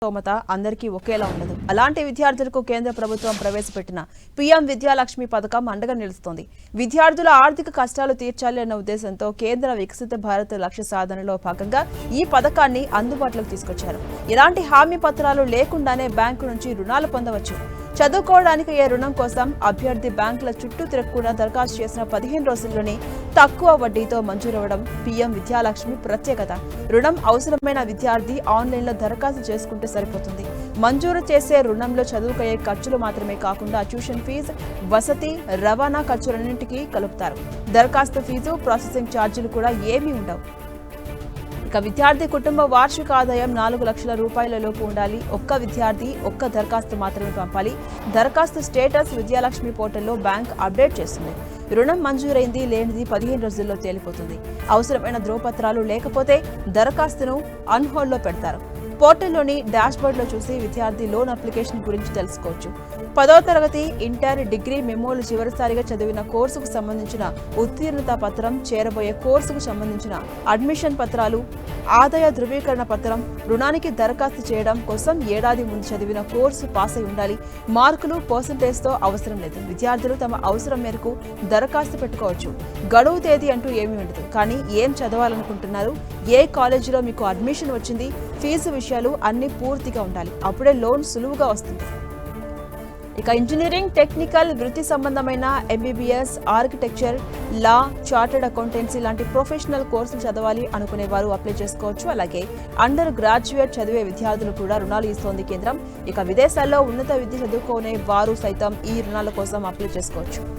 స్తోమత అందరికీ ఒకేలా ఉండదు. అలాంటి విద్యార్థులకు కేంద్ర ప్రభుత్వం ప్రవేశపెట్టిన పీఎం విద్యాలక్ష్మి పథకం అండగా నిలుస్తోంది. విద్యార్థుల ఆర్థిక కష్టాలు తీర్చాలి అన్న ఉద్దేశంతో కేంద్ర వికసిత భారత్ లక్ష్య సాధనలో భాగంగా ఈ పథకాన్ని అందుబాటులోకి తీసుకొచ్చారు. ఎలాంటి హామీ పత్రాలు లేకుండానే బ్యాంకు నుంచి రుణాలు పొందవచ్చు. చదువుకోవడానికి ఏ రుణం కోసం అభ్యర్థి బ్యాంకుల చుట్టూ తిరగకుండా దరఖాస్తు చేసిన 15 రోజుల్లోనే తక్కువ వడ్డీతో మంజూరవడం పీఎం విద్యాలక్ష్మి ప్రత్యేకత. రుణం అవసరమైన విద్యార్థి ఆన్లైన్లో దరఖాస్తు చేసుకుంటే సరిపోతుంది. మంజూరు చేసే రుణంలో చదువుకయ్యే ఖర్చులు మాత్రమే కాకుండా ట్యూషన్ ఫీజు, వసతి, రవాణా ఖర్చులన్నింటికీ కలుపుతారు. దరఖాస్తు ఫీజు, ప్రాసెసింగ్ ఛార్జీలు కూడా ఏమీ ఉండవు. ఇక విద్యార్థి కుటుంబ వార్షిక ఆదాయం 4 లక్షల రూపాయల లోపు ఉండాలి. ఒక్క విద్యార్థి ఒక్క దరఖాస్తు మాత్రమే పంపాలి. దరఖాస్తు స్టేటస్ విద్యాలక్ష్మి పోర్టల్లో బ్యాంక్ అప్డేట్ చేస్తుంది. రుణం మంజూరైంది లేనిది 15 రోజుల్లో తేలిపోతుంది. అవసరమైన ధ్రువపత్రాలు లేకపోతే దరఖాస్తును అన్హోల్డ్లో పెడతారు. పోర్టల్లోని డాష్బోర్డ్లో చూసి విద్యార్థి లోన్ అప్లికేషన్ గురించి తెలుసుకోవచ్చు. 10వ తరగతి, ఇంటర్, డిగ్రీ, మెమోలు చివరిసారిగా చదివిన కోర్సుకు సంబంధించిన ఉత్తీర్ణత పత్రం, చేరబోయే కోర్సుకు సంబంధించిన అడ్మిషన్ పత్రాలు, ఆదాయ ధృవీకరణ పత్రం, రుణానికి దరఖాస్తు చేయడం కోసం ఏడాది ముందు చదివిన కోర్సు పాస్ అయి ఉండాలి. మార్కులు, పర్సంటేజ్తో అవసరం లేదు. విద్యార్థులు తమ అవసరం మేరకు దరఖాస్తు పెట్టుకోవచ్చు. గడువు తేదీ అంటూ ఏమీ ఉండదు. కానీ ఏం చదవాలనుకుంటున్నారు, ఏ కాలేజీలో మీకు అడ్మిషన్ వచ్చింది, ఫీజు విషయాలు అన్ని పూర్తిగా ఉండాలి. అప్పుడే లోన్ సులువుగా వస్తుంది. ఇక ఇంజనీరింగ్, టెక్నికల్, వృత్తి సంబంధమైన ఎంబీబీఎస్, ఆర్కిటెక్చర్, లా, చార్టర్డ్ అకౌంటెన్సీ లాంటి ప్రొఫెషనల్ కోర్సులు చదవాలి అనుకునే వారు అప్లై చేసుకోవచ్చు. అలాగే అండర్ గ్రాడ్యుయేట్ చదివే విద్యార్థులు కూడా రుణాలు ఇస్తోంది కేంద్రం. ఇక విదేశాల్లో ఉన్నత విద్య చదువుకునే వారు సైతం ఈ రుణాల కోసం అప్లై చేసుకోవచ్చు.